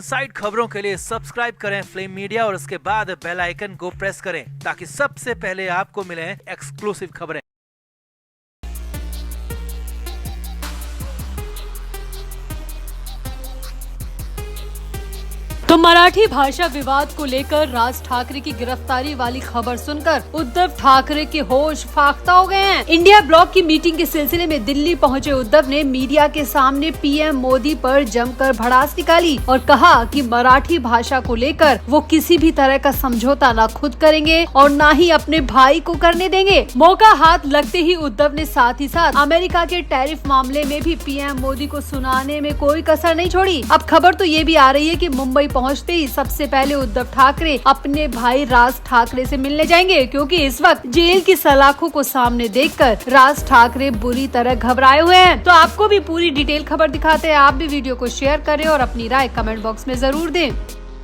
Side खबरों के लिए सब्सक्राइब करें फ्लेम मीडिया और उसके बाद बेल आइकन को प्रेस करें ताकि सबसे पहले आपको मिले एक्सक्लूसिव खबरें। तो मराठी भाषा विवाद को लेकर राज ठाकरे की गिरफ्तारी वाली खबर सुनकर उद्धव ठाकरे के होश फाख्ता हो गए हैं। इंडिया ब्लॉक की मीटिंग के सिलसिले में दिल्ली पहुंचे उद्धव ने मीडिया के सामने पीएम मोदी पर जमकर भड़ास निकाली और कहा कि मराठी भाषा को लेकर वो किसी भी तरह का समझौता न खुद करेंगे और न ही अपने भाई को करने देंगे। मौका हाथ लगते ही उद्धव ने साथ ही साथ अमेरिका के टैरिफ मामले में भी पीएम मोदी को सुनाने में कोई कसर नहीं छोड़ी। अब खबर तो ये भी आ रही है कि मुंबई पहुंचते ही सबसे पहले उद्धव ठाकरे अपने भाई राज ठाकरे से मिलने जाएंगे, क्योंकि इस वक्त जेल की सलाखों को सामने देखकर राज ठाकरे बुरी तरह घबराए हुए हैं। तो आपको भी पूरी डिटेल खबर दिखाते हैं। आप भी वीडियो को शेयर करें और अपनी राय कमेंट बॉक्स में जरूर दें।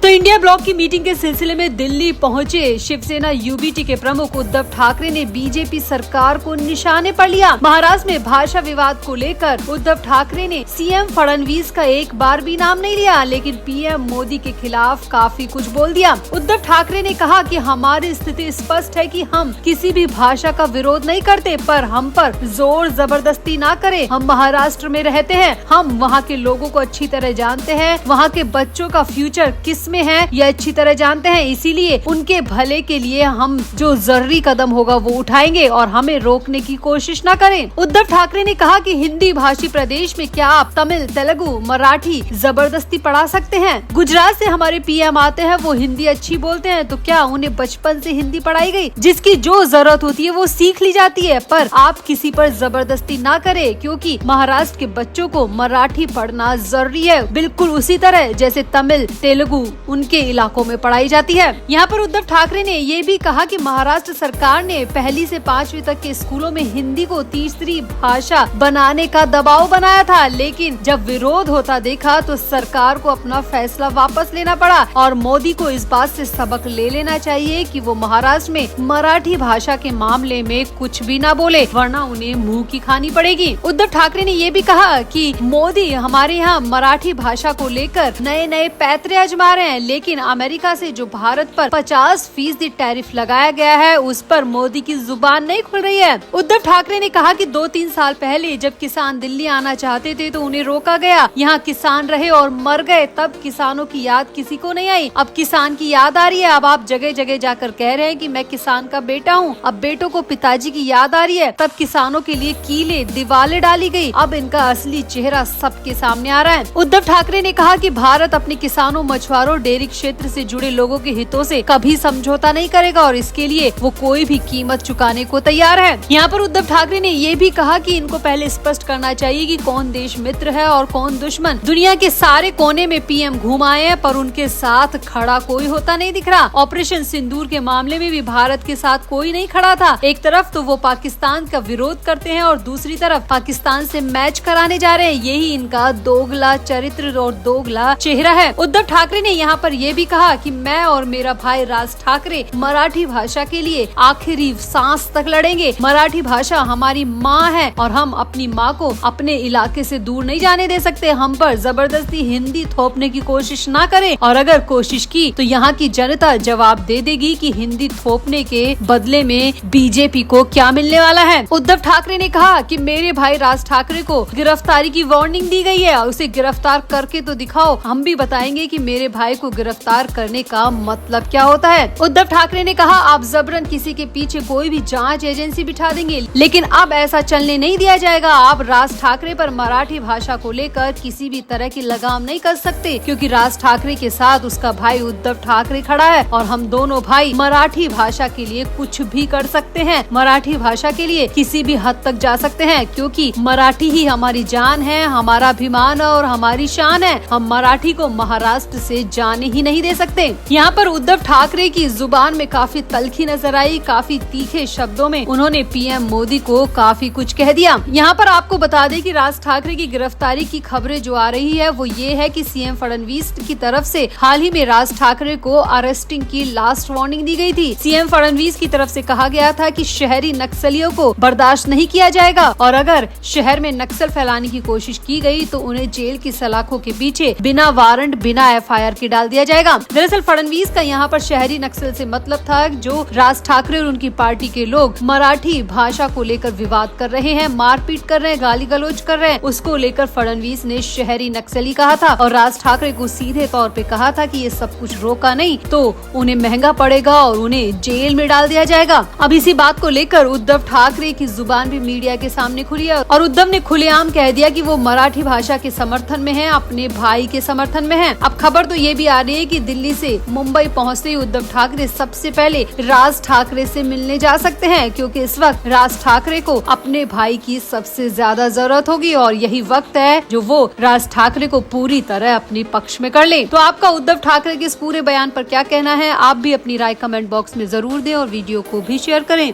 तो इंडिया ब्लॉक की मीटिंग के सिलसिले में दिल्ली पहुंचे शिवसेना यूबीटी के प्रमुख उद्धव ठाकरे ने बीजेपी सरकार को निशाने पर लिया। महाराष्ट्र में भाषा विवाद को लेकर उद्धव ठाकरे ने सीएम फडणवीस का एक बार भी नाम नहीं लिया, लेकिन पीएम मोदी के खिलाफ काफी कुछ बोल दिया। उद्धव ठाकरे ने कहा कि हमारी स्थिति स्पष्ट है कि हम किसी भी भाषा का विरोध नहीं करते, पर हम पर जोर जबरदस्ती ना करें। हम महाराष्ट्र में रहते हैं, हम वहाँ के लोगों को अच्छी तरह जानते हैं, वहाँ के बच्चों का फ्यूचर किस में है ये अच्छी तरह जानते हैं, इसीलिए उनके भले के लिए हम जो जरूरी कदम होगा वो उठाएंगे और हमें रोकने की कोशिश न करें। उद्धव ठाकरे ने कहा कि हिंदी भाषी प्रदेश में क्या आप तमिल, तेलुगु, मराठी जबरदस्ती पढ़ा सकते हैं? गुजरात से हमारे पीएम आते हैं, वो हिंदी अच्छी बोलते हैं, तो क्या उन्हें बचपन से हिंदी पढ़ाई गई? जिसकी जो जरूरत होती है वो सीख ली जाती है, पर आप किसी पर जबरदस्ती ना करें, क्योंकि महाराष्ट्र के बच्चों को मराठी पढ़ना जरूरी है, बिल्कुल उसी तरह जैसे तमिल, तेलुगु उनके इलाकों में पढ़ाई जाती है। यहाँ पर उद्धव ठाकरे ने ये भी कहा कि महाराष्ट्र सरकार ने 1ली से 5वीं तक के स्कूलों में हिंदी को तीसरी भाषा बनाने का दबाव बनाया था, लेकिन जब विरोध होता देखा तो सरकार को अपना फैसला वापस लेना पड़ा और मोदी को इस बात से सबक ले लेना चाहिए कि वो महाराष्ट्र में मराठी भाषा के मामले में कुछ भी ना बोले, वरना उन्हें मुंह की खानी पड़ेगी। उद्धव ठाकरे ने ये भी कहा कि मोदी हमारे यहाँ मराठी भाषा को लेकर नए नए पैतरे आजमा रहे हैं, लेकिन अमेरिका से जो भारत पर 50% टैरिफ लगाया गया है उस पर मोदी की जुबान नहीं खुल रही है। उद्धव ठाकरे ने कहा कि 2-3 साल पहले जब किसान दिल्ली आना चाहते थे तो उन्हें रोका गया, यहाँ किसान रहे और मर गए, तब किसानों की याद किसी को नहीं आई। अब किसान की याद आ रही है। अब आप जगह जगह जाकर कह रहे हैं कि मैं किसान का बेटा हूँ। अब बेटों को पिताजी की याद आ रही है। तब किसानों के लिए कीले दीवारें डाली गयी, अब इनका असली चेहरा सबके सामने आ रहा है। उद्धव ठाकरे ने कहा कि भारत अपने किसानों, मछुआरों, डेयरी क्षेत्र से जुड़े लोगों के हितों से कभी समझौता नहीं करेगा और इसके लिए वो कोई भी कीमत चुकाने को तैयार है। यहाँ पर उद्धव ठाकरे ने ये भी कहा कि इनको पहले स्पष्ट करना चाहिए कि कौन देश मित्र है और कौन दुश्मन। दुनिया के सारे कोने में पीएम घूम आए हैं, पर उनके साथ खड़ा कोई होता नहीं दिख रहा। ऑपरेशन सिंदूर के मामले में भी भारत के साथ कोई नहीं खड़ा था। एक तरफ तो वो पाकिस्तान का विरोध करते हैं और दूसरी तरफ पाकिस्तान से मैच कराने जा रहे हैं। यही इनका दोगला चरित्र और दोगला चेहरा है। उद्धव ठाकरे ने यहाँ पर ये भी कहा कि मैं और मेरा भाई राज ठाकरे मराठी भाषा के लिए आखिरी सांस तक लड़ेंगे। मराठी भाषा हमारी माँ है और हम अपनी माँ को अपने इलाके से दूर नहीं जाने दे सकते। हम पर जबरदस्ती हिंदी थोपने की कोशिश ना करें, और अगर कोशिश की तो यहाँ की जनता जवाब दे देगी कि हिंदी थोपने के बदले में बीजेपी को क्या मिलने वाला है। उद्धव ठाकरे ने कहा कि मेरे भाई राज ठाकरे को गिरफ्तारी की वार्निंग दी गई है, उसे गिरफ्तार करके तो दिखाओ, हम भी बताएंगे कि मेरे भाई को गिरफ्तार करने का मतलब क्या होता है। उद्धव ठाकरे ने कहा आप जबरन किसी के पीछे कोई भी जांच एजेंसी बिठा देंगे, लेकिन अब ऐसा चलने नहीं दिया जाएगा। आप राज ठाकरे पर मराठी भाषा को लेकर किसी भी तरह की लगाम नहीं कर सकते, क्योंकि राज ठाकरे के साथ उसका भाई उद्धव ठाकरे खड़ा है और हम दोनों भाई मराठी भाषा के लिए कुछ भी कर सकते हैं। मराठी भाषा के लिए किसी भी हद तक जा सकते हैं, क्योंकि मराठी ही हमारी जान है, हमारा अभिमान और हमारी शान है। हम मराठी को महाराष्ट्र से जान जाने ही नहीं दे सकते। यहाँ पर उद्धव ठाकरे की जुबान में काफी तल्खी नजर आई, काफी तीखे शब्दों में उन्होंने पीएम मोदी को काफी कुछ कह दिया। यहाँ पर आपको बता दें कि राज ठाकरे की गिरफ्तारी की खबरें जो आ रही है वो ये है कि सीएम फडणवीस की तरफ से हाल ही में राज ठाकरे को अरेस्टिंग की लास्ट वार्निंग दी गई थी। सीएम फडणवीस की तरफ से कहा गया था कि शहरी नक्सलियों को बर्दाश्त नहीं किया जाएगा और अगर शहर में नक्सल फैलाने की कोशिश की गई तो उन्हें जेल की सलाखों के पीछे बिना वारंट बिना एफआईआर के डाल दिया जाएगा। दरअसल फडणवीस का यहाँ पर शहरी नक्सल से मतलब था जो राज ठाकरे और उनकी पार्टी के लोग मराठी भाषा को लेकर विवाद कर रहे हैं, मारपीट कर रहे हैं, गाली गलौज कर रहे हैं, उसको लेकर फडणवीस ने शहरी नक्सली कहा था और राज ठाकरे को सीधे तौर पे कहा था कि ये सब कुछ रोका नहीं तो उन्हें महंगा पड़ेगा और उन्हें जेल में डाल दिया जाएगा। अब इसी बात को लेकर उद्धव ठाकरे की जुबान भी मीडिया के सामने खुली है और उद्धव ने खुलेआम कह दिया कि वो मराठी भाषा के समर्थन में है, अपने भाई के समर्थन में है। अब खबर तो ये भी आ रही है कि दिल्ली से मुंबई पहुंचते ही उद्धव ठाकरे सबसे पहले राज ठाकरे से मिलने जा सकते हैं, क्योंकि इस वक्त राज ठाकरे को अपने भाई की सबसे ज्यादा जरूरत होगी और यही वक्त है जो वो राज ठाकरे को पूरी तरह अपने पक्ष में कर ले। तो आपका उद्धव ठाकरे के इस पूरे बयान पर क्या कहना है? आप भी अपनी राय कमेंट बॉक्स में जरूर दें और वीडियो को भी शेयर करें।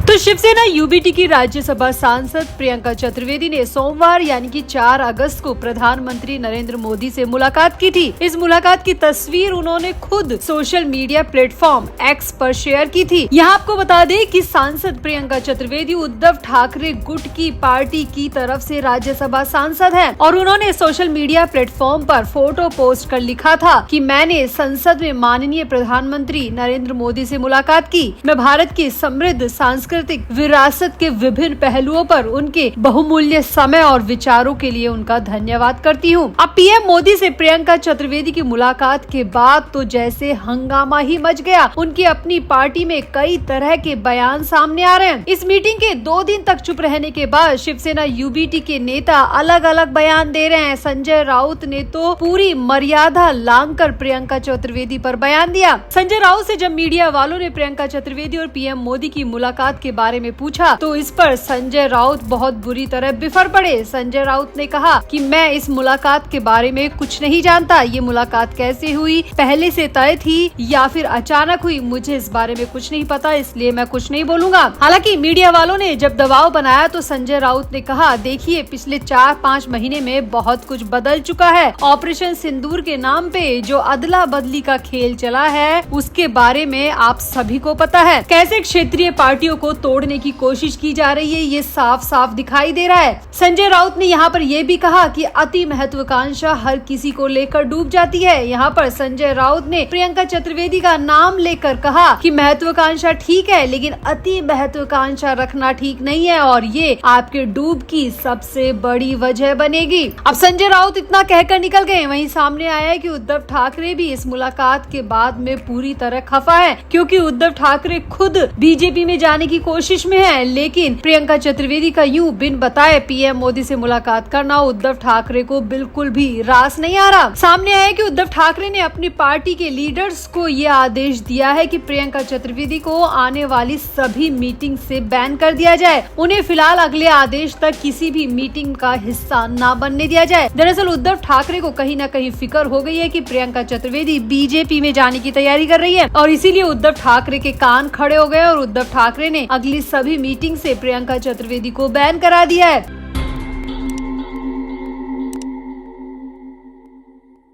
तो शिवसेना यूबीटी की राज्यसभा सांसद प्रियंका चतुर्वेदी ने सोमवार यानी कि 4 अगस्त को प्रधानमंत्री नरेंद्र मोदी से मुलाकात की थी। इस मुलाकात की तस्वीर उन्होंने खुद सोशल मीडिया प्लेटफॉर्म एक्स पर शेयर की थी। यहाँ आपको बता दें कि सांसद प्रियंका चतुर्वेदी उद्धव ठाकरे गुट की पार्टी की तरफ से राज्यसभा सांसद हैं और उन्होंने सोशल मीडिया प्लेटफॉर्म पर फोटो पोस्ट कर लिखा था कि मैंने संसद में माननीय प्रधानमंत्री नरेंद्र मोदी से मुलाकात की। मैं भारत की समृद्ध सांस्कृतिक विरासत के विभिन्न पहलुओं पर उनके बहुमूल्य समय और विचारों के लिए उनका धन्यवाद करती हूँ। अब पीएम मोदी से प्रियंका चतुर्वेदी की मुलाकात के बाद तो जैसे हंगामा ही मच गया। उनकी अपनी पार्टी में कई तरह के बयान सामने आ रहे हैं। इस मीटिंग के 2 दिन तक चुप रहने के बाद शिवसेना यूबीटी के नेता अलग अलग बयान दे रहे हैं। संजय राउत ने तो पूरी मर्यादा लांघकर प्रियंका चतुर्वेदी पर बयान दिया। संजय राउत से जब मीडिया वालों ने प्रियंका चतुर्वेदी और पीएम मोदी की मुलाकात के बारे में पूछा तो इस पर संजय राउत बहुत बुरी तरह बिफर पड़े। संजय राउत ने कहा कि मैं इस मुलाकात के बारे में कुछ नहीं जानता, ये मुलाकात कैसे हुई, पहले से तय थी या फिर अचानक हुई, मुझे इस बारे में कुछ नहीं पता, इसलिए मैं कुछ नहीं बोलूंगा। हालांकि मीडिया वालों ने जब दबाव बनाया तो संजय राउत ने कहा, देखिए पिछले 4-5 महीने में बहुत कुछ बदल चुका है। ऑपरेशन सिंदूर के नाम पे जो अदला बदली का खेल चला है उसके बारे में आप सभी को पता है। कैसे क्षेत्रीय पार्टियों को तोड़ने की कोशिश की जा रही है ये साफ साफ दिखाई दे रहा है। संजय राउत ने यहाँ पर यह भी कहा कि अति महत्वाकांक्षा हर किसी को लेकर डूब जाती है। यहाँ पर संजय राउत ने प्रियंका चतुर्वेदी का नाम लेकर कहा कि महत्वाकांक्षा ठीक है लेकिन अति महत्वाकांक्षा रखना ठीक नहीं है और ये आपके डूब की सबसे बड़ी वजह बनेगी। अब संजय राउत इतना कहकर निकल गए। वहीं सामने आया है कि उद्धव ठाकरे भी इस मुलाकात के बाद में पूरी तरह खफा है, क्योंकि उद्धव ठाकरे खुद बीजेपी में जाने की कोशिश में है, लेकिन प्रियंका चतुर्वेदी का यूं बिन बताए पीएम मोदी से मुलाकात करना उद्धव ठाकरे को बिल्कुल भी रास नहीं आ रहा। सामने आया कि उद्धव ठाकरे ने अपनी पार्टी के लीडर्स को ये आदेश दिया है कि प्रियंका चतुर्वेदी को आने वाली सभी मीटिंग से बैन कर दिया जाए। उन्हें फिलहाल अगले आदेश तक किसी भी मीटिंग का हिस्सा न बनने दिया जाए। दरअसल उद्धव ठाकरे को कहीं न कहीं फिक्र हो गई है कि प्रियंका चतुर्वेदी बीजेपी में जाने की तैयारी कर रही है और इसीलिए उद्धव ठाकरे के कान खड़े हो गए और उद्धव ठाकरे ने अगली सभी मीटिंग से प्रियंका चतुर्वेदी को बैन करा दिया है।